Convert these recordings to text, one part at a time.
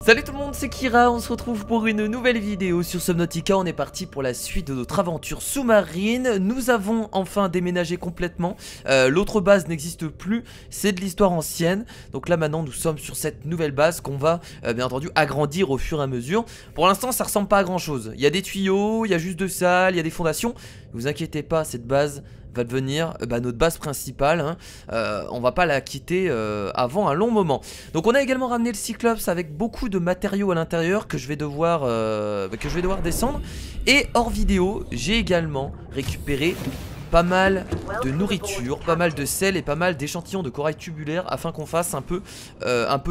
Salut tout le monde, c'est Kira, on se retrouve pour une nouvelle vidéo sur Subnautica. On est parti pour la suite de notre aventure sous-marine. Nous avons enfin déménagé complètement, l'autre base n'existe plus, c'est de l'histoire ancienne. Donc là maintenant nous sommes sur cette nouvelle base qu'on va bien entendu agrandir au fur et à mesure. Pour l'instant ça ressemble pas à grand chose, il y a des tuyaux, il y a juste de salles, il y a des fondations. Ne vous inquiétez pas, cette base va devenir notre base principale, hein. On va pas la quitter avant un long moment. Donc on a également ramené le Cyclops avec beaucoup de matériaux à l'intérieur que je vais devoir descendre. Et hors vidéo, j'ai également récupéré pas mal de nourriture, pas mal de sel et pas mal d'échantillons de corail tubulaire afin qu'on fasse un peu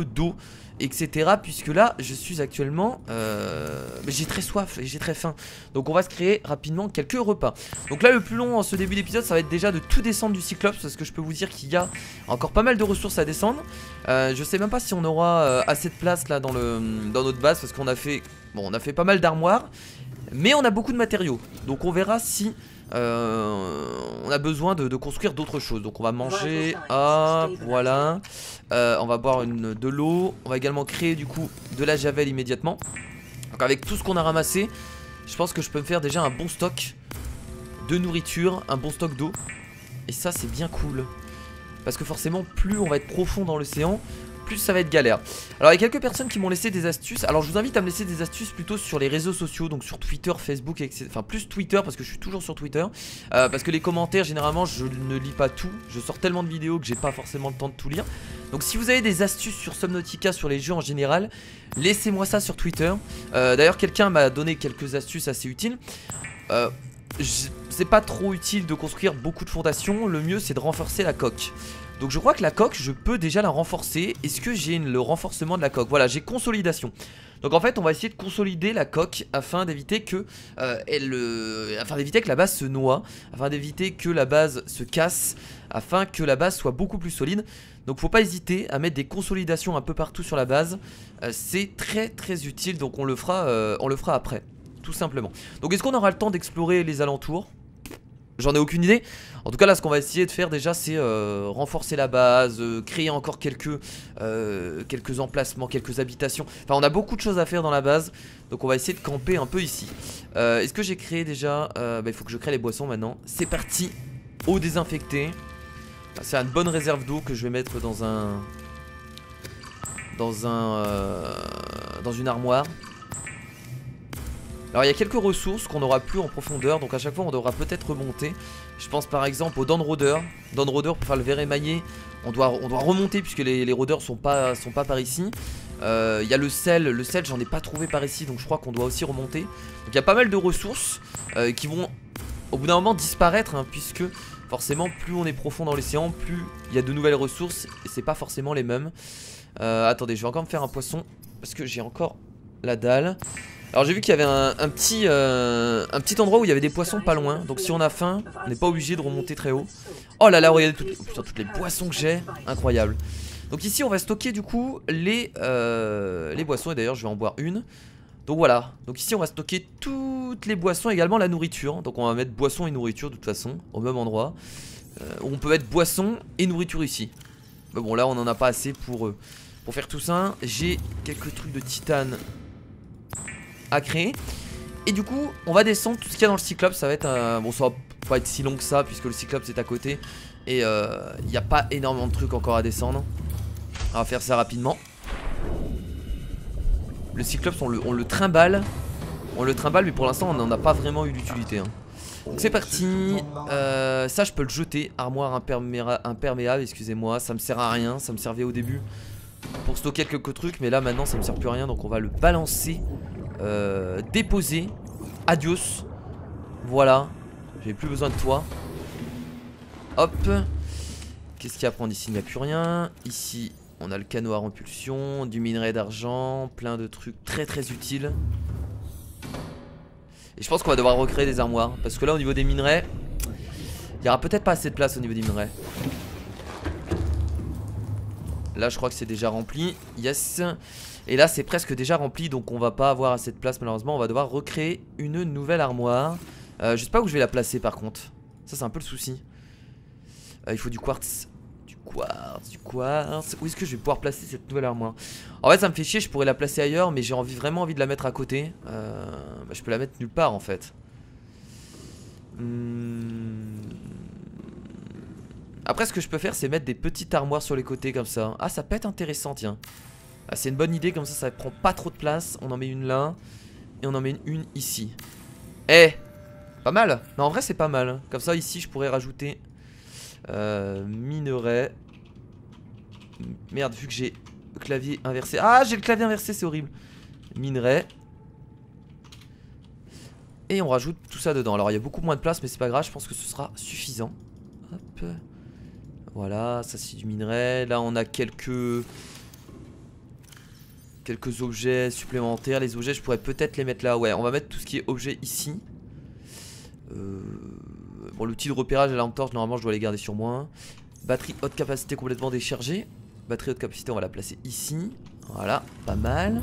d'eau, etc. Puisque là je suis actuellement j'ai très soif et j'ai très faim. Donc on va se créer rapidement quelques repas. Donc là le plus long en ce début d'épisode ça va être déjà de tout descendre du Cyclops, parce que je peux vous dire qu'il y a encore pas mal de ressources à descendre. Je sais même pas si on aura assez de place là dans notre base, parce qu'on a fait on a fait pas mal d'armoires, mais on a beaucoup de matériaux. Donc on verra si on a besoin de construire d'autres choses. Donc on va manger, voilà, on va boire de l'eau. On va également créer du coup de la javel immédiatement. Donc avec tout ce qu'on a ramassé, je pense que je peux me faire déjà un bon stock de nourriture, un bon stock d'eau. Et ça c'est bien cool, parce que forcément plus on va être profond dans l'océan, plus ça va être galère. Alors il y a quelques personnes qui m'ont laissé des astuces. Alors je vous invite à me laisser des astuces plutôt sur les réseaux sociaux, donc sur Twitter, Facebook, etc. Enfin plus Twitter, parce que je suis toujours sur Twitter, parce que les commentaires généralement je ne lis pas tout. Je sors tellement de vidéos que j'ai pas forcément le temps de tout lire. Donc si vous avez des astuces sur Subnautica, sur les jeux en général, laissez-moi ça sur Twitter. D'ailleurs quelqu'un m'a donné quelques astuces assez utiles. C'est pas trop utile de construire beaucoup de fondations. Le mieux c'est de renforcer la coque. Donc je crois que la coque je peux déjà la renforcer. Est-ce que j'ai le renforcement de la coque? Voilà, j'ai consolidation. Donc en fait on va essayer de consolider la coque afin d'éviter que la base se noie, afin d'éviter que la base se casse, afin que la base soit beaucoup plus solide. Donc faut pas hésiter à mettre des consolidations un peu partout sur la base. C'est très très utile, donc on le fera après, tout simplement. Donc est-ce qu'on aura le temps d'explorer les alentours? J'en ai aucune idée. En tout cas là ce qu'on va essayer de faire déjà c'est renforcer la base, créer encore quelques emplacements, quelques habitations. Enfin on a beaucoup de choses à faire dans la base. Donc on va essayer de camper un peu ici. Est-ce que j'ai créé déjà il faut que je crée les boissons maintenant. C'est parti. Eau désinfectée. C'est une bonne réserve d'eau que je vais mettre dans une armoire. Alors il y a quelques ressources qu'on n'aura plus en profondeur, donc à chaque fois on devra peut-être remonter. Je pense par exemple aux dents de rôdeurs. Dents de rôdeurs pour faire le verre émaillé, on doit remonter puisque les rôdeurs sont pas par ici. Il y a le sel j'en ai pas trouvé par ici, donc je crois qu'on doit aussi remonter. Donc il y a pas mal de ressources qui vont au bout d'un moment disparaître, hein, puisque forcément plus on est profond dans l'océan, plus il y a de nouvelles ressources et c'est pas forcément les mêmes. Attendez, je vais encore me faire un poisson parce que j'ai encore la dalle. Alors j'ai vu qu'il y avait un petit endroit où il y avait des poissons pas loin. Donc si on a faim, on n'est pas obligé de remonter très haut. Oh là là, regardez toutes les boissons que j'ai. Incroyable. Donc ici on va stocker du coup les boissons. Et d'ailleurs je vais en boire une. Donc voilà. Donc ici on va stocker toutes les boissons, également la nourriture. Donc on va mettre boissons et nourriture de toute façon au même endroit. On peut mettre boissons et nourriture ici. Mais bon là on en a pas assez pour faire tout ça. J'ai quelques trucs de titane à créer. Et du coup on va descendre tout ce qu'il y a dans le Cyclope. Ça va être bon, ça va pas être si long que ça puisque le Cyclope c'est à côté. Et il n'y a pas énormément de trucs encore à descendre. On va faire ça rapidement. Le Cyclope on le trimballe. Mais pour l'instant on n'en a pas vraiment eu d'utilité, hein. Donc c'est parti. Ça je peux le jeter. Armoire imperméable, excusez-moi. Ça me sert à rien, ça me servait au début pour stocker quelques trucs, mais là maintenant ça me sert plus à rien. Donc on va le balancer, déposer. Adios. Voilà, j'ai plus besoin de toi. Hop. Qu'est-ce qu'il y a à prendre ici? Il n'y a plus rien. Ici on a le canot à repulsion, du minerai d'argent, plein de trucs très très utiles. Et je pense qu'on va devoir recréer des armoires, parce que là au niveau des minerais il y aura peut-être pas assez de place au niveau des minerais. Là je crois que c'est déjà rempli. Yes. Et là c'est presque déjà rempli, donc on va pas avoir assez de place malheureusement. On va devoir recréer une nouvelle armoire. Je sais pas où je vais la placer par contre. Ça c'est un peu le souci. Il faut du quartz. Du quartz, du quartz. Où est-ce que je vais pouvoir placer cette nouvelle armoire? En fait ça me fait chier, je pourrais la placer ailleurs, mais j'ai vraiment envie de la mettre à côté. Je peux la mettre nulle part en fait. Après ce que je peux faire c'est mettre des petites armoires sur les côtés comme ça. Ah ça peut être intéressant tiens. Ah, c'est une bonne idée, comme ça prend pas trop de place. On en met une là et on en met une ici. Eh, pas mal. Non en vrai c'est pas mal. Comme ça ici je pourrais rajouter minerai. Merde vu que j'ai le clavier inversé. Ah j'ai le clavier inversé c'est horrible. Minerai. Et on rajoute tout ça dedans. Alors il y a beaucoup moins de place mais c'est pas grave, je pense que ce sera suffisant. Hop. Voilà, ça c'est du minerai. Là on a quelques objets supplémentaires. Les objets je pourrais peut-être les mettre là. Ouais on va mettre tout ce qui est objet ici. Bon l'outil de repérage et la lampe torche normalement je dois les garder sur moi. Batterie haute capacité complètement déchargée. Batterie haute capacité on va la placer ici. Voilà pas mal.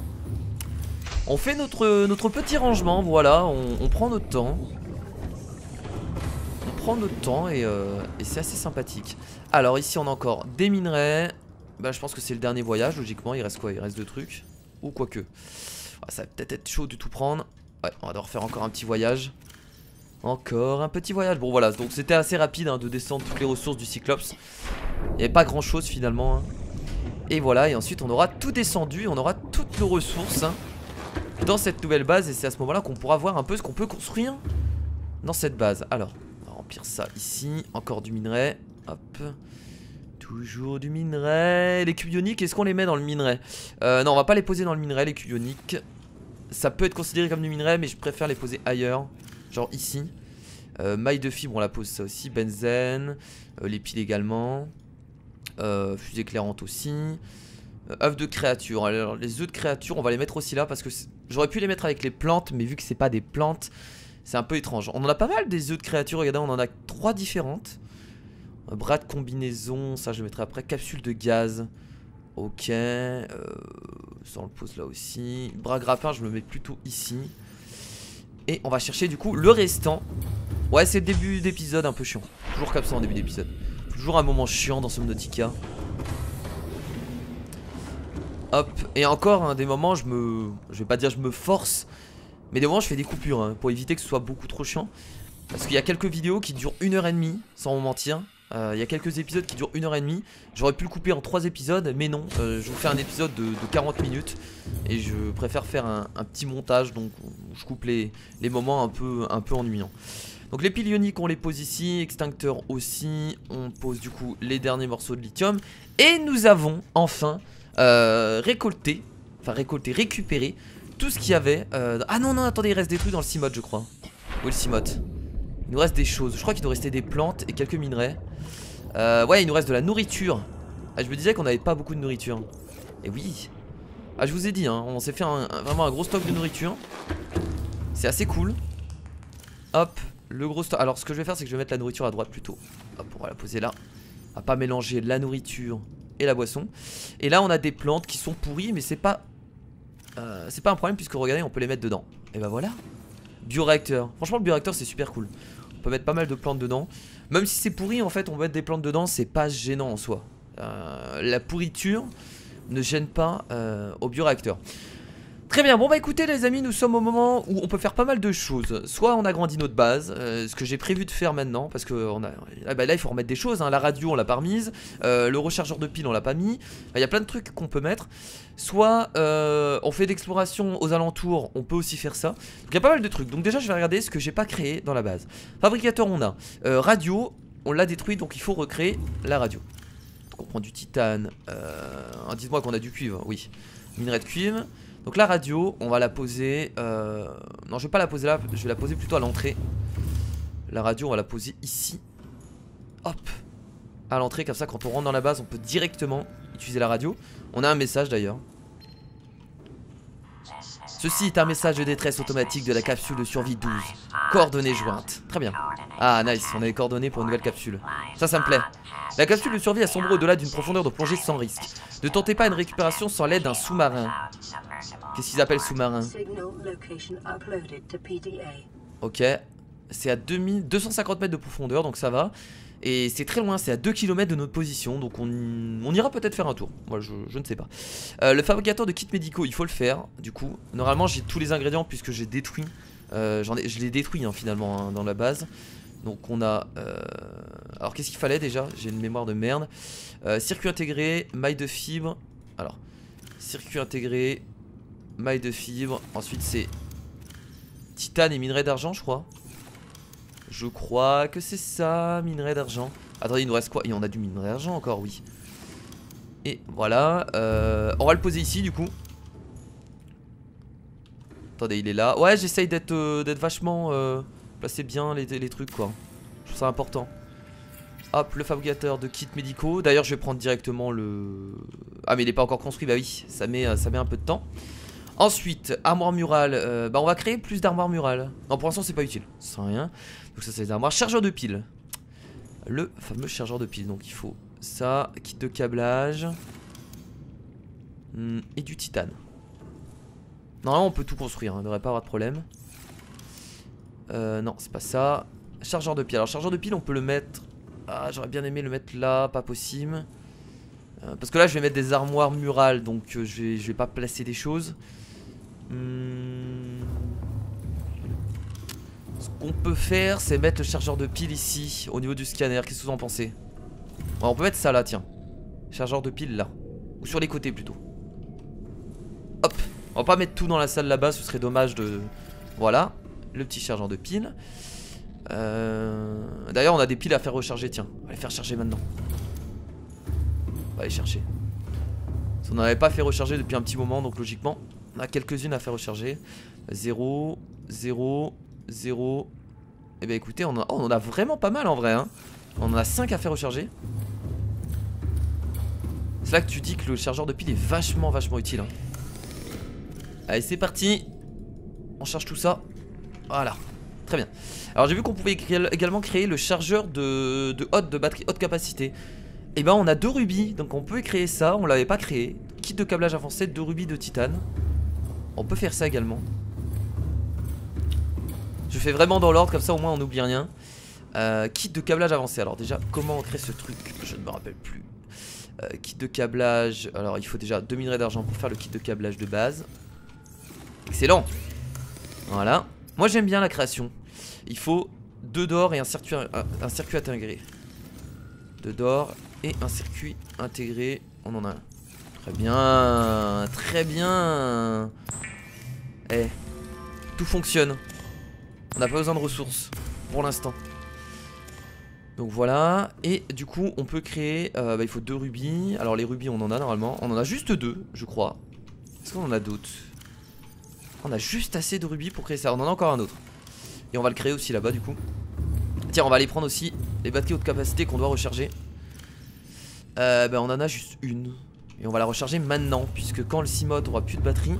On fait notre petit rangement. Voilà on prend notre temps. On prend notre temps et c'est assez sympathique. Alors ici on a encore des minerais. Bah je pense que c'est le dernier voyage logiquement. Il reste quoi? Il reste 2 trucs. Ou quoique ça va peut-être être chaud de tout prendre. Ouais on va devoir faire encore un petit voyage. Encore un petit voyage. Bon voilà donc c'était assez rapide hein, de descendre toutes les ressources du Cyclops. Il n'y avait pas grand chose finalement hein. Et voilà et ensuite on aura tout descendu. On aura toutes nos ressources hein, dans cette nouvelle base. Et c'est à ce moment là qu'on pourra voir un peu ce qu'on peut construire dans cette base. Alors on va remplir ça ici. Encore du minerai. Hop. Toujours du minerai. Les cubes ioniques, est-ce qu'on les met dans le minerai? Non on va pas les poser dans le minerai les cubes ioniques. Ça peut être considéré comme du minerai mais je préfère les poser ailleurs. Genre ici. Maille de fibre on la pose ça aussi. Benzène. Les piles également. Fusée éclairante aussi. œufs de créature. Alors les œufs de créature on va les mettre aussi là. Parce que j'aurais pu les mettre avec les plantes. Mais vu que c'est pas des plantes c'est un peu étrange. On en a pas mal des œufs de créature. Regardez on en a 3 différentes. Bras de combinaison, ça je le mettrai après. Capsule de gaz. Ok. Ça on le pose là aussi. Bras grappin je me mets plutôt ici. Et on va chercher du coup le restant. Ouais c'est le début d'épisode un peu chiant. Toujours comme ça en début d'épisode. Toujours un moment chiant dans Subnautica. Hop. Et encore hein, des moments je vais pas dire je me force. Mais des moments je fais des coupures hein, pour éviter que ce soit beaucoup trop chiant. Parce qu'il y a quelques vidéos qui durent 1h30 sans vous mentir. Il y a quelques épisodes qui durent 1h30. J'aurais pu le couper en 3 épisodes. Mais non, je vous fais un épisode de 40 minutes. Et je préfère faire un petit montage. Donc je coupe les moments un peu ennuyants. Donc les piles ioniques on les pose ici. Extincteur aussi. On pose du coup les derniers morceaux de lithium. Et nous avons enfin récupéré tout ce qu'il y avait. Ah non attendez il reste des trucs dans le Cimote je crois. Où est le Cimote? Il nous reste des choses, je crois qu'il nous restait des plantes et quelques minerais. Ouais il nous reste de la nourriture. Ah je me disais qu'on n'avait pas beaucoup de nourriture. Et oui. Ah je vous ai dit hein, on s'est fait vraiment un gros stock de nourriture. C'est assez cool. Hop, le gros stock. Alors ce que je vais faire c'est que je vais mettre la nourriture à droite plutôt. Hop on va la poser là. On va pas mélanger la nourriture et la boisson. Et là on a des plantes qui sont pourries mais c'est pas un problème puisque regardez on peut les mettre dedans. Et bah voilà. Bioréacteur, franchement le bioréacteur c'est super cool. On peut mettre pas mal de plantes dedans. Même si c'est pourri en fait on peut mettre des plantes dedans. C'est pas gênant en soi. La pourriture ne gêne pas au bioréacteur. Très bien, bon bah écoutez les amis, nous sommes au moment où on peut faire pas mal de choses. Soit on agrandit notre base, ce que j'ai prévu de faire maintenant. Parce que là il faut remettre des choses hein. La radio on l'a pas remise, le rechargeur de piles on l'a pas mis. Il y a plein de trucs qu'on peut mettre. Soit on fait d'exploration aux alentours, on peut aussi faire ça. Donc il y a pas mal de trucs, donc déjà je vais regarder ce que j'ai pas créé dans la base. Fabricateur on a, radio on l'a détruit donc il faut recréer la radio. Donc on prend du titane, dites-moi qu'on a du cuivre, oui. Minerai de cuivre. Donc la radio, on va la poser... Non, je vais pas la poser là, je vais la poser plutôt à l'entrée. La radio, on va la poser ici. Hop. À l'entrée, comme ça, quand on rentre dans la base, on peut directement utiliser la radio. On a un message d'ailleurs. Ceci est un message de détresse automatique de la capsule de survie 12. Coordonnées jointes. Très bien. Ah, nice, on a les coordonnées pour une nouvelle capsule. Ça me plaît. La capsule de survie a sombré au-delà d'une profondeur de plongée sans risque. Ne tentez pas une récupération sans l'aide d'un sous-marin. Qu'est-ce qu'ils appellent sous-marin? Ok. C'est à 250 mètres de profondeur, donc ça va. Et c'est très loin, c'est à 2 km de notre position. Donc on ira peut-être faire un tour. Moi je ne sais pas. Le fabricateur de kits médicaux, il faut le faire. Du coup, normalement j'ai tous les ingrédients puisque j'ai détruit. Je l'ai détruit hein, finalement hein, dans la base. Donc on a... Alors qu'est-ce qu'il fallait déjà? J'ai une mémoire de merde. Circuit intégré, maille de fibre. Alors, circuit intégré, maille de fibre. Ensuite c'est titane et minerai d'argent je crois. Je crois que c'est ça, minerai d'argent. Attendez, il nous reste quoi? Et on a du minerai d'argent encore, oui. Et voilà, on va le poser ici du coup. Attendez, il est là. Ouais, j'essaye d'être vachement... placer bien les trucs quoi. Je trouve ça important. Hop, le fabricateur de kits médicaux. D'ailleurs, je vais prendre directement le... Ah, mais il n'est pas encore construit, bah oui, ça met un peu de temps. Ensuite, armoire murale. Bah, on va créer plus d'armoire murale. Non, pour l'instant, c'est pas utile. Ça sert à rien. Donc, ça, c'est les armoires. Chargeur de piles. Le fameux chargeur de piles. Donc, il faut ça. Kit de câblage. Et du titane. Normalement, on peut tout construire. Hein, il ne devrait pas avoir de problème. Non, c'est pas ça. Chargeur de piles. Alors, chargeur de piles, on peut le mettre. Ah, j'aurais bien aimé le mettre là. Pas possible. Parce que là, je vais mettre des armoires murales. Donc, je vais pas placer des choses. Ce qu'on peut faire, c'est mettre le chargeur de piles ici, au niveau du scanner. Qu'est-ce que vous en pensez? Ouais, on peut mettre ça là, tiens. Chargeur de piles là. Ou sur les côtés plutôt. Hop. On va pas mettre tout dans la salle là-bas, ce serait dommage de... Voilà. Le petit chargeur de piles. D'ailleurs, on a des piles à faire recharger, tiens. On va les faire charger maintenant. On va aller chercher. On n'en avait pas fait recharger depuis un petit moment, donc logiquement, on a quelques-unes à faire recharger. 0, 0, 0. Et bah écoutez, on en a vraiment pas mal en vrai. Hein. On en a 5 à faire recharger. C'est là que tu dis que le chargeur de pile est vachement utile. Hein. Allez, c'est parti. On charge tout ça. Voilà. Très bien. Alors j'ai vu qu'on pouvait également créer le chargeur de batterie haute capacité. Et ben on a 2 rubis, donc on peut créer ça, on l'avait pas créé. Kit de câblage avancé, 2 rubis de titane. On peut faire ça également. Je fais vraiment dans l'ordre, comme ça au moins on n'oublie rien. Kit de câblage avancé, alors déjà comment on crée ce truc? Je ne me rappelle plus. Kit de câblage, alors il faut déjà 2 minerais d'argent pour faire le kit de câblage de base. Excellent. Voilà. Moi j'aime bien la création. Il faut 2 d'or et un circuit intégré. 2 d'or et un circuit intégré. On en a un. Très bien. Très bien. Eh. Tout fonctionne. On n'a pas besoin de ressources. Pour l'instant. Donc voilà. Et du coup on peut créer il faut 2 rubis. Alors les rubis on en a normalement. On en a juste 2 je crois. Est-ce qu'on en a d'autres? On a juste assez de rubis pour créer ça. On en a encore un autre. Et on va le créer aussi là-bas du coup. Tiens, on va aller prendre aussi les batteries haute capacité qu'on doit recharger. On en a juste une. Et on va la recharger maintenant. Puisque quand le C-Mod aura plus de batterie,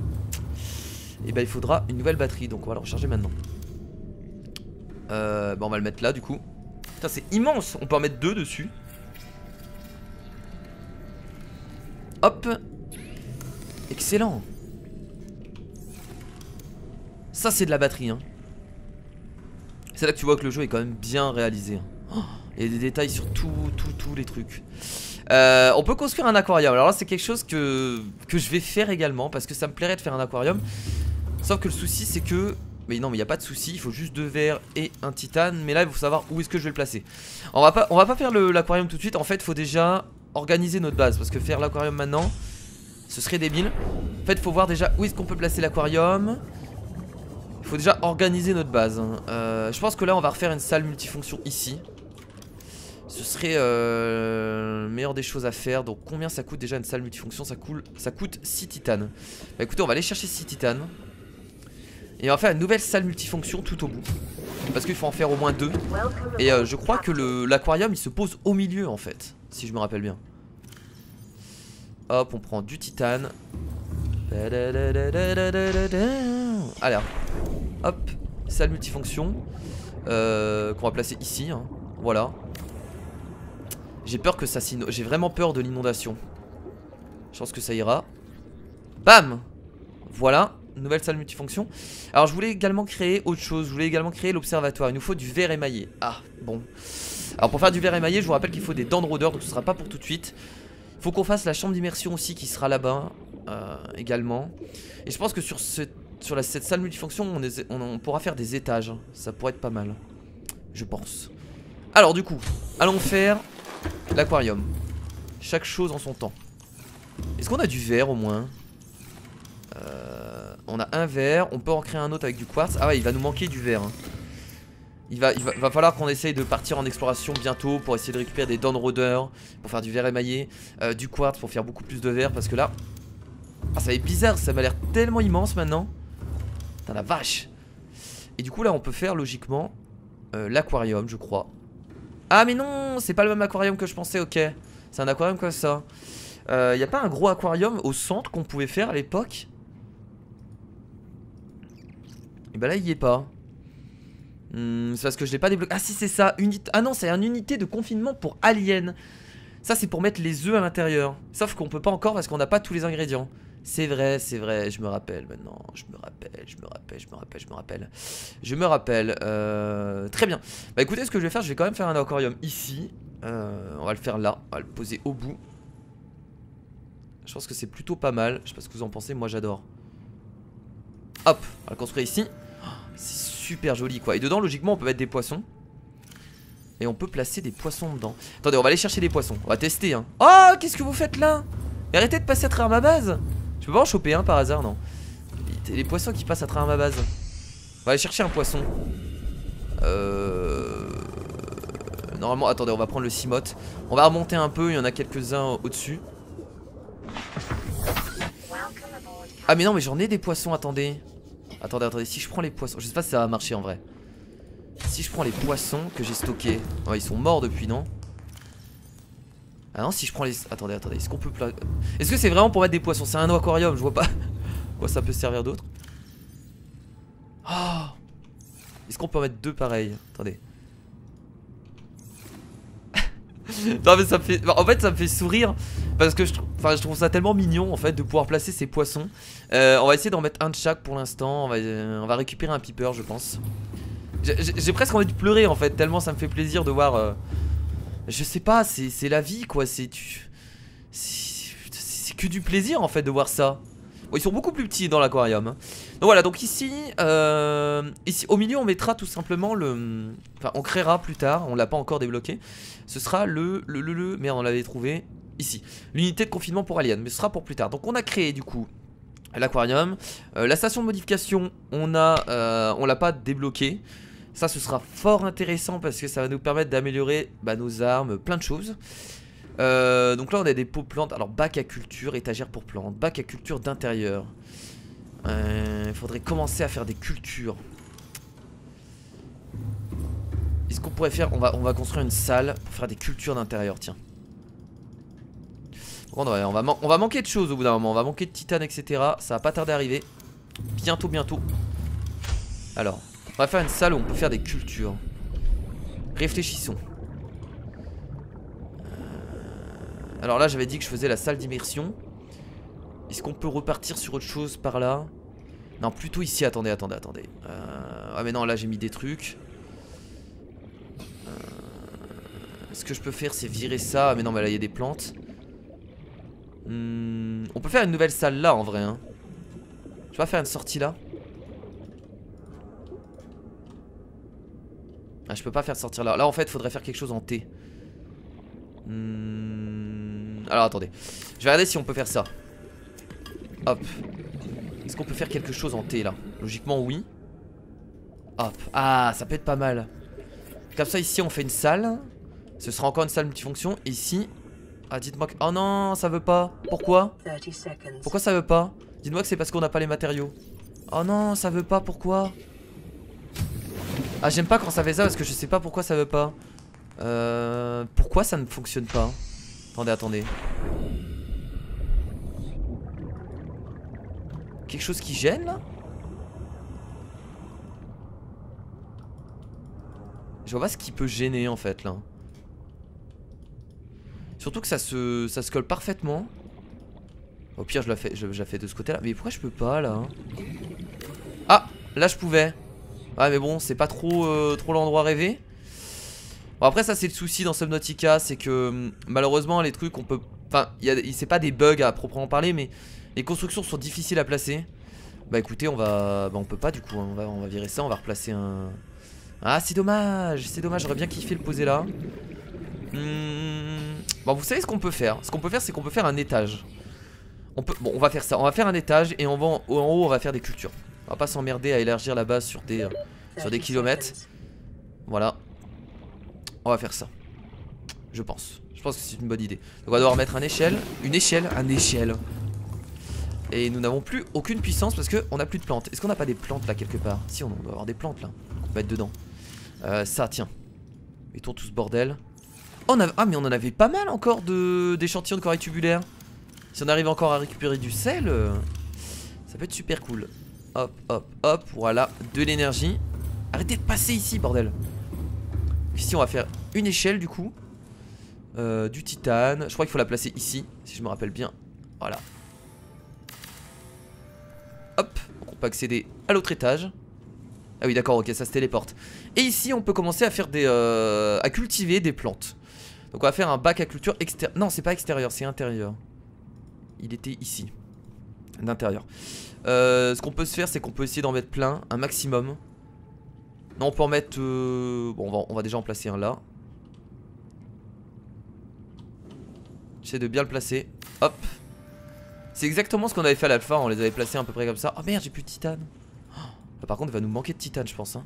et il faudra une nouvelle batterie. Donc on va la recharger maintenant. On va le mettre là du coup. Putain, c'est immense. On peut en mettre 2 dessus. Hop. Excellent. Ça c'est de la batterie hein. C'est là que tu vois que le jeu est quand même bien réalisé. Oh, il y a des détails sur tous les trucs. On peut construire un aquarium. Alors là c'est quelque chose que je vais faire également. Parce que ça me plairait de faire un aquarium. Sauf que le souci c'est que... Mais non mais il n'y a pas de souci. Il faut juste 2 verres et un titane. Mais là il faut savoir où est-ce que je vais le placer. On va pas faire l'aquarium tout de suite. En fait il faut déjà organiser notre base. Parce que faire l'aquarium maintenant ce serait débile. En fait il faut voir déjà où est-ce qu'on peut placer l'aquarium. Il faut déjà organiser notre base hein. Je pense que là on va refaire une salle multifonction ici. Ce serait le meilleur des choses à faire. Donc combien ça coûte déjà une salle multifonction? Ça coûte 6 titanes. Bah écoutez on va aller chercher 6 titanes. Et on va faire une nouvelle salle multifonction tout au bout. Parce qu'il faut en faire au moins 2. Et je crois que l'aquarium il se pose au milieu en fait. Si je me rappelle bien. Hop on prend du titane. Allez hop, salle multifonction qu'on va placer ici hein. Voilà. J'ai peur que ça j'ai vraiment peur de l'inondation. Je pense que ça ira. Bam. Voilà, nouvelle salle multifonction. Alors je voulais également créer autre chose. Je voulais également créer l'observatoire. Il nous faut du verre émaillé. Ah bon. Alors pour faire du verre émaillé, je vous rappelle qu'il faut des dents de rôdeur, donc ce sera pas pour tout de suite. Il faut qu'on fasse la chambre d'immersion aussi qui sera là-bas également. Et je pense que sur cette salle multifonction, on pourra faire des étages. Ça pourrait être pas mal, je pense. Alors du coup, allons faire l'aquarium. Chaque chose en son temps. Est-ce qu'on a du verre au moins? On a un verre, on peut en créer un autre avec du quartz. Ah ouais, il va nous manquer du verre hein. Il va falloir qu'on essaye de partir en exploration bientôt pour essayer de récupérer des dents de rôdeur, pour faire du verre émaillé, du quartz pour faire beaucoup plus de verre parce que là... Ah ça va être bizarre, ça m'a l'air tellement immense maintenant. Putain la vache. Et du coup là on peut faire logiquement l'aquarium je crois. Ah mais non, c'est pas le même aquarium que je pensais, ok. C'est un aquarium comme ça. Y a pas un gros aquarium au centre qu'on pouvait faire à l'époque? Et bah là il y est pas. C'est parce que je l'ai pas débloqué. Ah si c'est ça, ah non c'est une unité de confinement pour aliens. Ça c'est pour mettre les œufs à l'intérieur. Sauf qu'on peut pas encore parce qu'on n'a pas tous les ingrédients. C'est vrai, je me rappelle maintenant. Je me rappelle. Très bien. Bah écoutez ce que je vais faire, je vais quand même faire un aquarium ici. On va le faire là, on va le poser au bout. Je pense que c'est plutôt pas mal. Je sais pas ce que vous en pensez, moi j'adore. Hop, on va le construire ici. C'est super joli quoi. Et dedans logiquement on peut mettre des poissons. Et on peut placer des poissons dedans. Attendez, on va aller chercher des poissons. On va tester hein. Oh, qu'est-ce que vous faites là? Mais arrêtez de passer à travers ma base. Je peux pas en choper un par hasard, non? Les poissons qui passent à travers ma base. On va aller chercher un poisson. Normalement, attendez, on va prendre le cimote. On va remonter un peu, il y en a quelques-uns au-dessus. Ah mais non, mais j'en ai des poissons, attendez. Attendez, si je prends les poissons, je sais pas si ça va marcher en vrai. Si je prends les poissons que j'ai stockés, ouais, ils sont morts depuis, non? Ah non, si je prends les... Attendez, est-ce qu'on peut... Est-ce que c'est vraiment pour mettre des poissons? C'est un aquarium, je vois pas quoi ça peut servir d'autre. Oh, est-ce qu'on peut en mettre deux pareils? Attendez. Non mais ça me fait... En fait ça me fait sourire. Parce que je trouve ça tellement mignon en fait de pouvoir placer ces poissons. On va essayer d'en mettre un de chaque pour l'instant. On va récupérer un piper je pense. J'ai presque envie de pleurer en fait, tellement ça me fait plaisir de voir... Je sais pas, c'est la vie quoi, c'est que du plaisir en fait de voir ça. Bon, ils sont beaucoup plus petits dans l'aquarium hein. Donc voilà, donc ici, ici au milieu on mettra tout simplement le... Enfin on créera plus tard, on l'a pas encore débloqué. Ce sera merde on l'avait trouvé ici, l'unité de confinement pour aliens, mais ce sera pour plus tard. Donc on a créé du coup l'aquarium, la station de modification on l'a pas débloqué. Ça ce sera fort intéressant parce que ça va nous permettre d'améliorer nos armes, plein de choses. Donc là on a des pots plantes. Alors bac à culture, étagère pour plantes, bac à culture d'intérieur. Il faudrait commencer à faire des cultures. Est-ce qu'on pourrait faire... On va construire une salle pour faire des cultures d'intérieur, tiens. Bon, on va manquer de choses au bout d'un moment. On va manquer de titane, etc. Ça va pas tarder à arriver. Bientôt. Alors, on va faire une salle où on peut faire des cultures. Réfléchissons. Alors là j'avais dit que je faisais la salle d'immersion. Est-ce qu'on peut repartir sur autre chose par là? Non, plutôt ici, attendez. Ah mais non, là j'ai mis des trucs. Ce que je peux faire c'est virer ça. Mais non, mais là il y a des plantes. On peut faire une nouvelle salle là en vrai hein. Je vais faire une sortie là. Ah, je peux pas faire sortir là. Là en fait faudrait faire quelque chose en T. Alors attendez, je vais regarder si on peut faire ça. Hop. Est-ce qu'on peut faire quelque chose en T là? Logiquement oui. Hop. Ah ça peut être pas mal. Comme ça ici on fait une salle. Ce sera encore une salle multifonction. Ici. Ah dites-moi que... Oh non ça veut pas. Pourquoi? Pourquoi ça veut pas? Dites-moi que c'est parce qu'on n'a pas les matériaux. Oh non ça veut pas, pourquoi? Ah j'aime pas quand ça fait ça parce que je sais pas pourquoi ça veut pas. Pourquoi ça ne fonctionne pas? Attendez. Quelque chose qui gêne là? Je vois pas ce qui peut gêner en fait là. Surtout que ça se colle parfaitement. Au pire je la fais de ce côté là. Mais pourquoi je peux pas là? Ah là je pouvais. Ah mais bon c'est pas trop l'endroit rêvé. Bon après ça c'est le souci dans Subnautica, c'est que malheureusement les trucs on peut... Enfin c'est pas des bugs à proprement parler, mais les constructions sont difficiles à placer. Bah écoutez on va... Bah on peut pas du coup, hein. On va virer ça, on va replacer un... Ah c'est dommage, j'aurais bien kiffé le poser là. Bon vous savez ce qu'on peut faire? Ce qu'on peut faire c'est qu'on peut faire un étage. Bon on va faire ça, on va faire un étage et en haut on va faire des cultures. On va pas s'emmerder à élargir la base sur des kilomètres. Voilà. On va faire ça. Je pense que c'est une bonne idée. Donc on va devoir mettre un échelle. Une échelle. Et nous n'avons plus aucune puissance parce qu'on n'a plus de plantes. Est-ce qu'on n'a pas des plantes là quelque part? Si on doit avoir des plantes là qu'on peut mettre dedans. Ça tiens. Mettons tout ce bordel. Ah mais on en avait pas mal encore d'échantillons de corail tubulaire. Si on arrive encore à récupérer du sel, ça peut être super cool. Hop hop hop. Voilà de l'énergie. Arrêtez de passer ici bordel. Ici on va faire une échelle du coup. Du titane. Je crois qu'il faut la placer ici si je me rappelle bien. Voilà. Hop. Donc on peut accéder à l'autre étage. Ah oui d'accord, ok, ça se téléporte. Et ici on peut commencer à faire à cultiver des plantes. Donc on va faire un bac à culture extérieur. Non c'est pas extérieur, c'est intérieur. Il était ici. D'intérieur. Ce qu'on peut se faire c'est qu'on peut essayer d'en mettre plein. Un maximum. Non on peut en mettre bon on va déjà en placer un là. J'essaie de bien le placer. Hop. C'est exactement ce qu'on avait fait à l'alpha. On les avait placés à peu près comme ça. Oh merde j'ai plus de titane. Là, par contre il va nous manquer de titane je pense hein.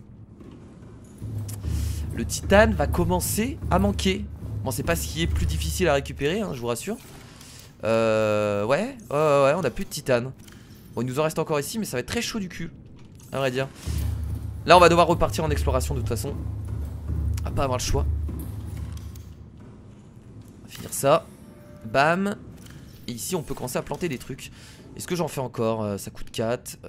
Le titane va commencer à manquer. Bon c'est pas ce qui est plus difficile à récupérer hein, je vous rassure. Ouais on a plus de titane. Bon il nous en reste encore ici mais ça va être très chaud du cul à vrai dire. Là on va devoir repartir en exploration de toute façon. On va pas avoir le choix. On va finir ça. Bam. Et ici on peut commencer à planter des trucs. Est-ce que j'en fais encore? Ça coûte 4.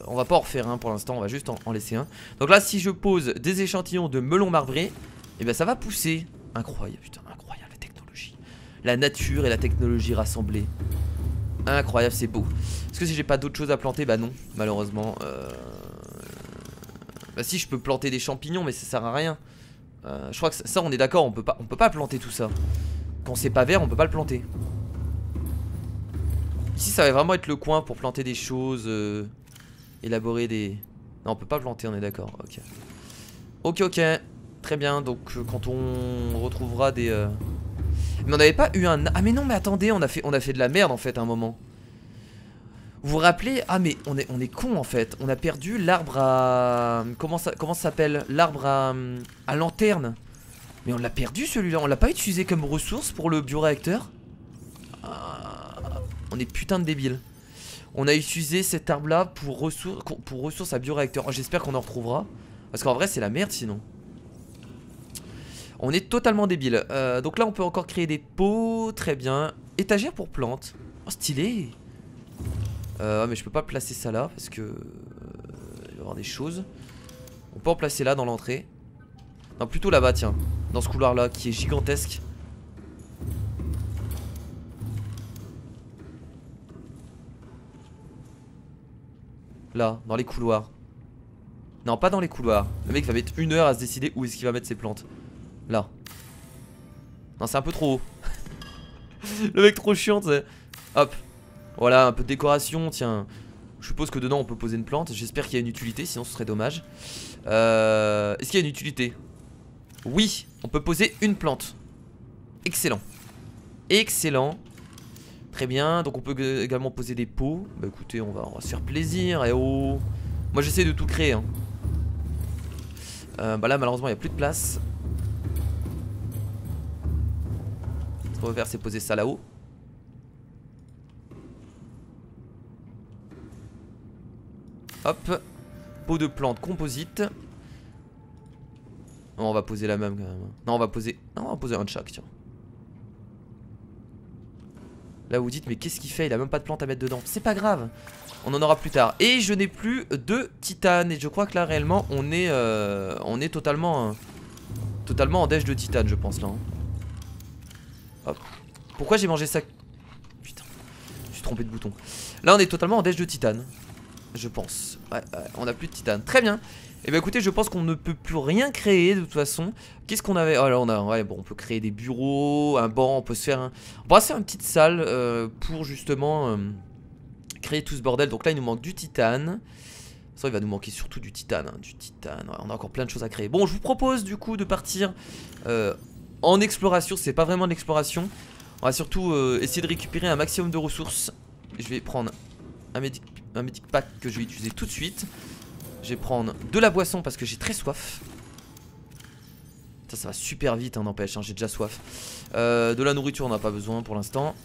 On va pas en refaire un pour l'instant, on va juste en laisser un. Donc là si je pose des échantillons de melon marbré, et ben ça va pousser. Incroyable, putain, incroyable la technologie. La nature et la technologie rassemblées. Incroyable, c'est beau. Est-ce que si j'ai pas d'autres choses à planter? Bah non, malheureusement. Bah si je peux planter des champignons mais ça sert à rien. Je crois que ça on est d'accord, on peut pas planter tout ça. Quand c'est pas vert on peut pas le planter. Ici ça va vraiment être le coin pour planter des choses, élaborer des... Non on peut pas planter, on est d'accord, ok. Ok, très bien, donc quand on retrouvera des... Mais on n'avait pas eu un... Ah mais non mais attendez, on a fait de la merde en fait à un moment. Vous vous rappelez? Ah mais on est con en fait. On a perdu l'arbre à... Comment ça s'appelle? L'arbre à lanterne. Mais on l'a perdu celui-là. On l'a pas utilisé comme ressource pour le bioréacteur. On est putain de débiles. On a utilisé cet arbre là pour ressources à bioréacteur. Oh, j'espère qu'on en retrouvera. Parce qu'en vrai c'est la merde sinon. On est totalement débiles. Donc là on peut encore créer des pots. Très bien. Étagère pour plantes. Oh stylé. Mais je peux pas placer ça là parce que il va y avoir des choses. On peut en placer là dans l'entrée. Non plutôt là-bas tiens. Dans ce couloir là qui est gigantesque. Là, dans les couloirs. Non pas dans les couloirs. Le mec va mettre 1 heure à se décider où est-ce qu'il va mettre ses plantes. Là. Non c'est un peu trop haut. Le mec trop chiant t'sais. Hop. Voilà un peu de décoration tiens. Je suppose que dedans on peut poser une plante. J'espère qu'il y a une utilité sinon ce serait dommage. Est-ce qu'il y a une utilité? Oui, on peut poser une plante. Excellent. Excellent. Très bien, donc on peut également poser des pots. Bah écoutez, on va se faire plaisir. Et oh, moi j'essaie de tout créer hein. Bah là malheureusement il n'y a plus de place. Ce qu'on va faire c'est poser ça là-haut. Hop. Pot de plantes composite. Non, on va poser la même quand même. Non on va poser un de chaque tiens. Là vous dites mais qu'est-ce qu'il fait? Il a même pas de plante à mettre dedans. C'est pas grave, on en aura plus tard. Et je n'ai plus de titane. Et je crois que là réellement on est totalement en dèche de titane je pense là hein. Hop. Pourquoi j'ai mangé ça? Putain, je suis trompé de bouton. Là on est totalement en dèche de titane. je pense. Ouais, on a plus de titane. Très bien. Et bah écoutez, je pense qu'on ne peut plus rien créer de toute façon. Qu'est-ce qu'on avait? Oh là, ouais, bon, on peut créer des bureaux, un banc, on peut se faire on va se faire une petite salle pour justement créer tout ce bordel. Donc là, il nous manque du titane. Ça, il va nous manquer surtout du titane. Hein, du titane. Ouais, on a encore plein de choses à créer. Bon, je vous propose du coup de partir en exploration. C'est pas vraiment de l'exploration. On va surtout essayer de récupérer un maximum de ressources. Je vais prendre un medic pack que je vais utiliser tout de suite. Je vais prendre de la boisson parce que j'ai très soif. Ça va super vite, hein, n'empêche, hein, j'ai déjà soif. De la nourriture, on n'a pas besoin pour l'instant.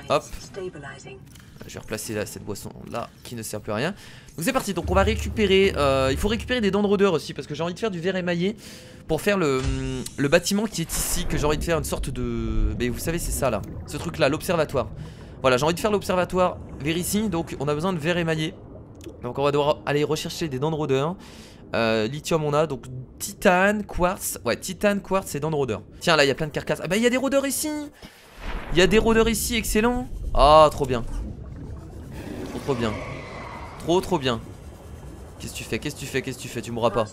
Hop. Je vais replacer là, cette boisson là qui ne sert plus à rien. Donc c'est parti, donc on va récupérer. Il faut récupérer des dents de rôdeur aussi parce que j'ai envie de faire du verre émaillé pour faire le bâtiment qui est ici. Que j'ai envie de faire une sorte de. Mais vous savez, c'est ça là, ce truc là, l'observatoire. Voilà, j'ai envie de faire l'observatoire vers ici. Donc on a besoin de verre émaillé. Donc on va devoir aller rechercher des dents de rôdeur. Lithium on a, donc titane, quartz. Ouais, titane, quartz et dents de rôdeur. Tiens, là il y a plein de carcasses. Ah bah il y a des rôdeurs ici. Il y a des rôdeurs ici, excellent. Ah, trop bien. Trop bien. Trop bien. Qu'est-ce que tu fais? Qu'est-ce que tu fais? Qu'est-ce que tu fais? Tu mourras pas.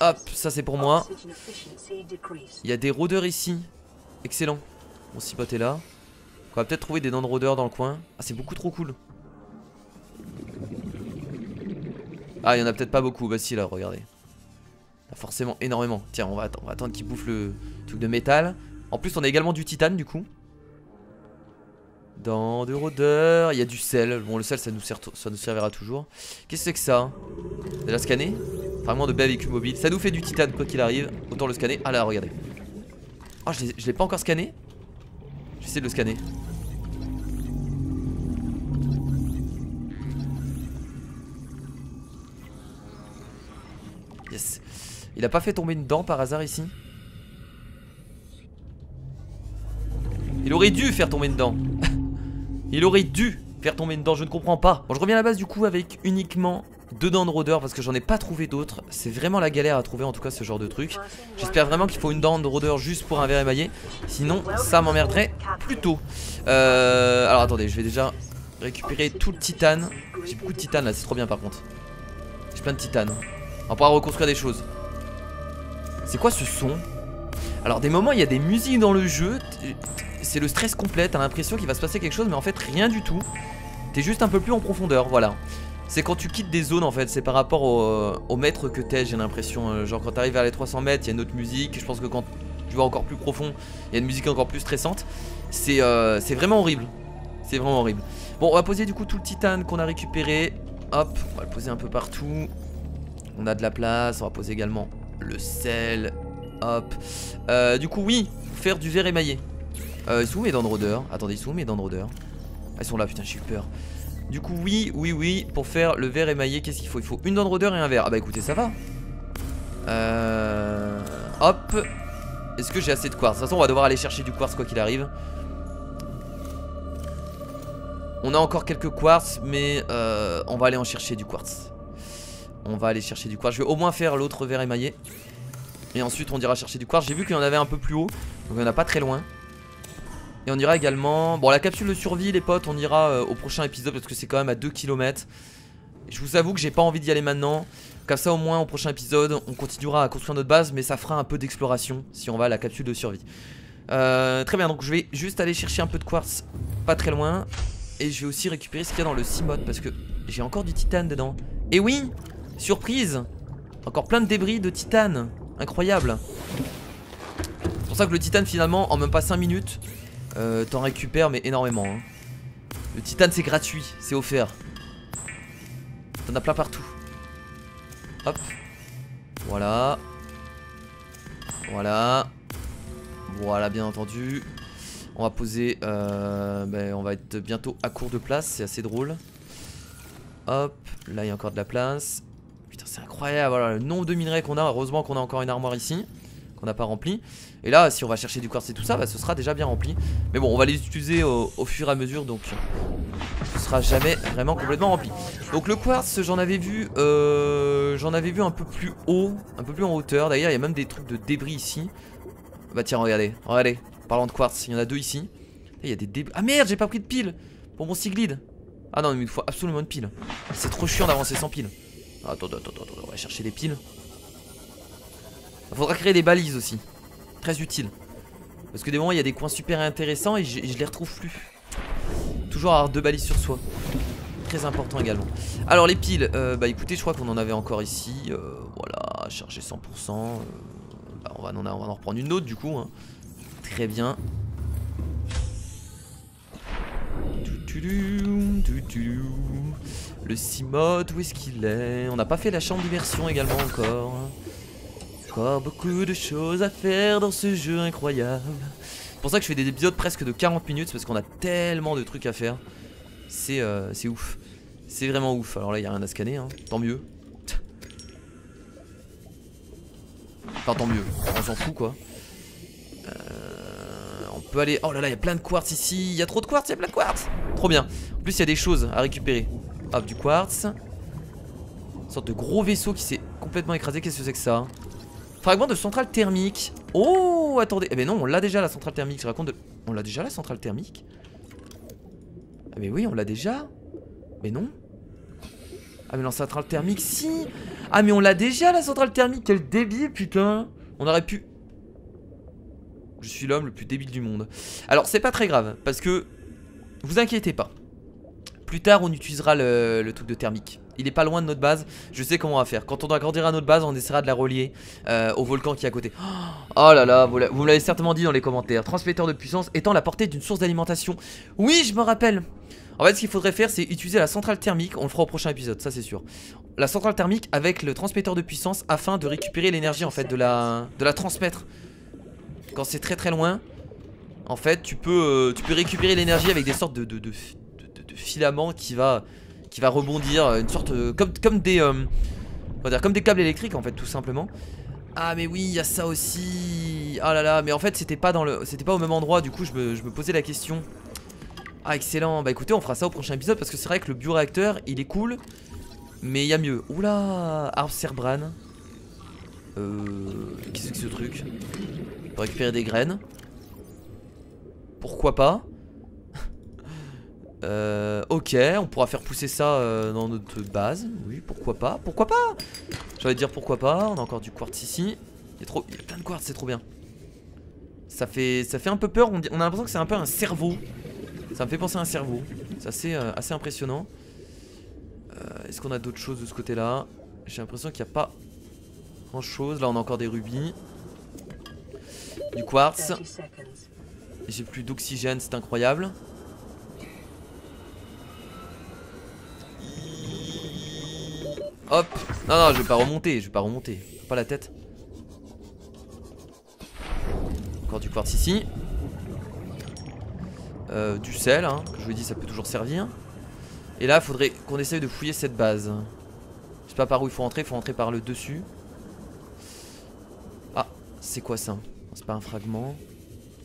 Hop, ça c'est pour moi. Il y a des rôdeurs ici. Excellent. Mon spot est là. On va peut-être trouver des dents de rôdeur dans le coin. Ah, c'est beaucoup trop cool. Ah, il y en a peut-être pas beaucoup. Bah si, là, regardez. Là, forcément énormément. Tiens, on va attendre qu'il bouffe le truc de métal. En plus, on a également du titane du coup. Dents de rôdeur. Il y a du sel. Bon, le sel, ça nous servira toujours. Qu'est-ce que c'est que ça? Déjà scanné. Fragment de véhicule mobile. Ça nous fait du titane quoi qu'il arrive. Autant le scanner. Ah là, regardez. Oh, je l'ai pas encore scanné. J'essaie de le scanner. Yes. Il a pas fait tomber une dent par hasard ici? Il aurait dû faire tomber une dent. Il aurait dû faire tomber une dent, je ne comprends pas. Bon, je reviens à la base du coup avec uniquement 2 dents de rôdeur parce que j'en ai pas trouvé d'autres. C'est vraiment la galère à trouver en tout cas ce genre de truc. J'espère vraiment qu'il faut une dent de rôdeur juste pour un verre émaillé. Sinon ça m'emmerderait plutôt. Alors attendez, je vais déjà récupérer tout le titane. J'ai beaucoup de titane là, c'est trop bien par contre. J'ai plein de titane. On va pouvoir reconstruire des choses. C'est quoi ce son? Alors des moments il y a des musiques dans le jeu. C'est le stress complet, t'as l'impression qu'il va se passer quelque chose mais en fait rien du tout. T'es juste un peu plus en profondeur, voilà. C'est quand tu quittes des zones en fait, c'est par rapport au mètre que t'es, j'ai l'impression. Genre quand t'arrives vers les 300 mètres, il y a une autre musique. Je pense que quand tu vas encore plus profond, il y a une musique encore plus stressante. C'est vraiment horrible. C'est vraiment horrible. Bon, on va poser du coup tout le titane qu'on a récupéré. Hop, on va le poser un peu partout. On a de la place, on va poser également le sel. Hop. Du coup oui, faire du verre émaillé. Ils sont où mes dents de rôdeur? Attendez, ils sont où mes dents de rôdeur? Elles sont là, putain, j'ai eu peur. Du coup, oui, pour faire le verre émaillé, qu'est-ce qu'il faut? Il faut une dent de rôdeur et un verre. Ah bah écoutez, ça va. Hop. Est-ce que j'ai assez de quartz? De toute façon, on va devoir aller chercher du quartz quoi qu'il arrive. On a encore quelques quartz, mais on va aller en chercher du quartz. On va aller chercher du quartz. Je vais au moins faire l'autre verre émaillé. Et ensuite, on ira chercher du quartz. J'ai vu qu'il y en avait un peu plus haut, donc il n'y en a pas très loin. Et on ira également... Bon, la capsule de survie, les potes, on ira au prochain épisode parce que c'est quand même à 2 km. Je vous avoue que j'ai pas envie d'y aller maintenant. Comme ça, au moins, au prochain épisode, on continuera à construire notre base, mais ça fera un peu d'exploration si on va à la capsule de survie. Très bien, donc je vais juste aller chercher un peu de quartz pas très loin. Et je vais aussi récupérer ce qu'il y a dans le cimode parce que j'ai encore du titane dedans. Et oui, surprise, encore plein de débris de titane. Incroyable. C'est pour ça que le titane, finalement, en même pas 5 minutes... t'en récupères mais énormément hein. Le titane c'est gratuit, c'est offert. T'en as plein partout. Hop. Voilà. Voilà. Voilà bien entendu. On va poser on va être bientôt à court de place. C'est assez drôle. Hop. Là il y a encore de la place. Putain c'est incroyable, voilà, le nombre de minerais qu'on a. Heureusement qu'on a encore une armoire ici qu'on n'a pas rempli. Et là si on va chercher du quartz et tout ça, bah, ce sera déjà bien rempli. Mais bon on va les utiliser au fur et à mesure. Donc ce sera jamais vraiment complètement rempli. Donc le quartz j'en avais vu un peu plus haut, un peu plus en hauteur. D'ailleurs il y a même des trucs de débris ici. Bah tiens regardez, parlant de quartz, il y en a 2 ici. Il y a des débris. Ah merde j'ai pas pris de pile pour mon cyclide. Ah non mais il faut absolument une pile. C'est trop chiant d'avancer sans pile. Attends, on va chercher les piles. Il faudra créer des balises aussi. Très utile. Parce que des moments il y a des coins super intéressants et je les retrouve plus. Toujours avoir 2 balises sur soi. Très important également. Alors les piles, bah écoutez je crois qu'on en avait encore ici. Voilà, chargé 100%. Bah, on va en reprendre une autre du coup hein. Très bien. Le Cimode, où est-ce qu'il est? On n'a pas fait la chambre d'immersion également encore. Encore beaucoup de choses à faire dans ce jeu incroyable. C'est pour ça que je fais des épisodes presque de 40 minutes, parce qu'on a tellement de trucs à faire. C'est ouf. C'est vraiment ouf. Alors là il n'y a rien à scanner hein. Tant mieux. Enfin tant mieux, on s'en fout quoi. On peut aller... Oh là là il y a plein de quartz ici. Il y a trop de quartz, il y a plein de quartz. Trop bien. En plus il y a des choses à récupérer. Hop du quartz. Une sorte de gros vaisseau qui s'est complètement écrasé. Qu'est-ce que c'est que ça? Fragment de centrale thermique. Oh attendez. Eh ben non on l'a déjà la centrale thermique. Je raconte de... On l'a déjà la centrale thermique. Ah mais oui on l'a déjà. Mais non. Ah mais la centrale thermique si. Ah mais on l'a déjà la centrale thermique. Quel débile putain. On aurait pu... Je suis l'homme le plus débile du monde. Alors c'est pas très grave parce que vous inquiétez pas. Plus tard on utilisera le truc de thermique. Il est pas loin de notre base. Je sais comment on va faire. Quand on agrandira notre base on essaiera de la relier au volcan qui est à côté. Oh là là, vous me l'avez certainement dit dans les commentaires. Transmetteur de puissance étant la portée d'une source d'alimentation. Oui je me rappelle. En fait ce qu'il faudrait faire c'est utiliser la centrale thermique. On le fera au prochain épisode, ça c'est sûr. La centrale thermique avec le transmetteur de puissance afin de récupérer l'énergie en fait de la transmettre. Quand c'est très très loin, en fait tu peux récupérer l'énergie avec des sortes de filaments qui va rebondir, une sorte comme des comme des câbles électriques en fait tout simplement. Ah mais oui il y a ça aussi. Ah là là mais en fait c'était pas au même endroit. Du coup je me posais la question. Ah excellent. Bah écoutez on fera ça au prochain épisode parce que c'est vrai que le bioréacteur il est cool mais il y a mieux. Oula, arbre Cerbran. Qu'est-ce que c'est ce truc? On peut récupérer des graines. Pourquoi pas? Ok, on pourra faire pousser ça dans notre base. Oui, pourquoi pas? Pourquoi pas? J'allais dire pourquoi pas. On a encore du quartz ici. Il y a plein de quartz, c'est trop bien. Ça fait un peu peur. On a l'impression que c'est un peu un cerveau. Ça me fait penser à un cerveau. C'est assez impressionnant. Est-ce qu'on a d'autres choses de ce côté-là? J'ai l'impression qu'il n'y a pas grand chose. Là, on a encore des rubis. Du quartz. J'ai plus d'oxygène, c'est incroyable. Hop. Non, je vais pas remonter. Pas la tête. Encore du quartz ici. Du sel, hein, que je vous ai dit, ça peut toujours servir. Et là, il faudrait qu'on essaye de fouiller cette base. Je sais pas par où il faut rentrer par le dessus. Ah, c'est quoi ça? C'est pas un fragment.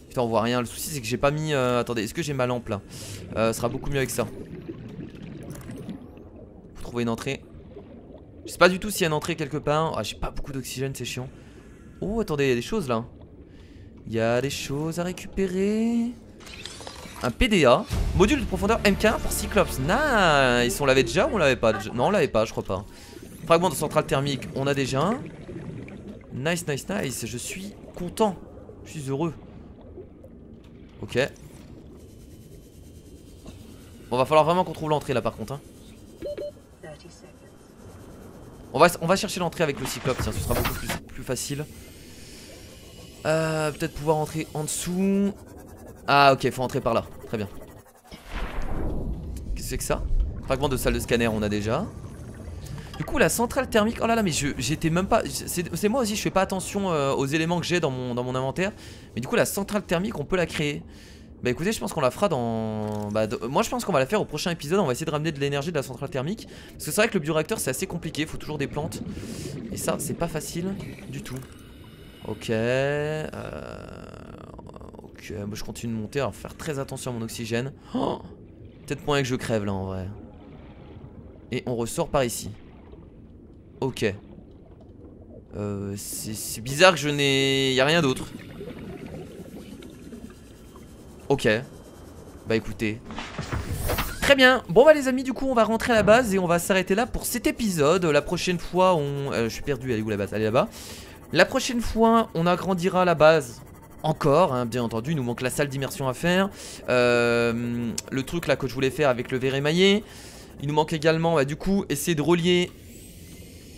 Putain, on voit rien. Le souci, c'est que j'ai pas mis... attendez, est-ce que j'ai ma lampe là? Ce sera beaucoup mieux avec ça. Faut trouver une entrée. Je sais pas du tout s'il y a une entrée quelque part. Ah, j'ai pas beaucoup d'oxygène, c'est chiant. Oh, attendez, il y a des choses là. Il y a des choses à récupérer. Un PDA, module de profondeur MK pour Cyclops. Nice. On l'avait déjà ou on l'avait pas? Non on l'avait pas je crois pas. Fragment de centrale thermique on a déjà un. Nice. Je suis content. Je suis heureux. Ok. Bon va falloir vraiment qu'on trouve l'entrée là par contre hein. On va chercher l'entrée avec le Cyclope. Tiens, ce sera beaucoup plus facile. Peut-être pouvoir entrer en dessous. Ah ok, faut entrer par là, très bien. Qu'est-ce que c'est que ça? Fragment de salle de scanner, on a déjà. Du coup la centrale thermique, oh là là mais j'étais même pas... C'est moi aussi, je fais pas attention aux éléments que j'ai dans mon inventaire. Mais du coup la centrale thermique, on peut la créer. Bah écoutez, je pense qu'on la fera dans... moi je pense qu'on va la faire au prochain épisode. On va essayer de ramener de l'énergie de la centrale thermique. Parce que c'est vrai que le bioréacteur c'est assez compliqué, il faut toujours des plantes. Et ça c'est pas facile du tout. Ok, moi je continue de monter, alors faire très attention à mon oxygène. Oh, peut-être moyen que je crève là en vrai. Et on ressort par ici. Ok. C'est bizarre que y a rien d'autre. Ok. Bah écoutez. Très bien, bon bah les amis, du coup on va rentrer à la base et on va s'arrêter là pour cet épisode. La prochaine fois je suis perdu, elle est où la base? Elle est là-bas. La prochaine fois on agrandira la base encore, hein, bien entendu. Il nous manque la salle d'immersion à faire, le truc là que je voulais faire avec le verre émaillé. Il nous manque également bah, du coup essayer de relier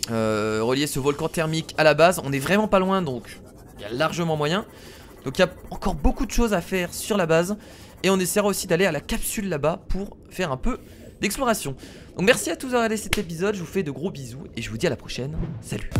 ce volcan thermique à la base. On est vraiment pas loin, donc il y a largement moyen. Donc il y a encore beaucoup de choses à faire sur la base. Et on essaiera aussi d'aller à la capsule là-bas pour faire un peu d'exploration. Donc merci à tous d'avoir regardé cet épisode, je vous fais de gros bisous et je vous dis à la prochaine. Salut.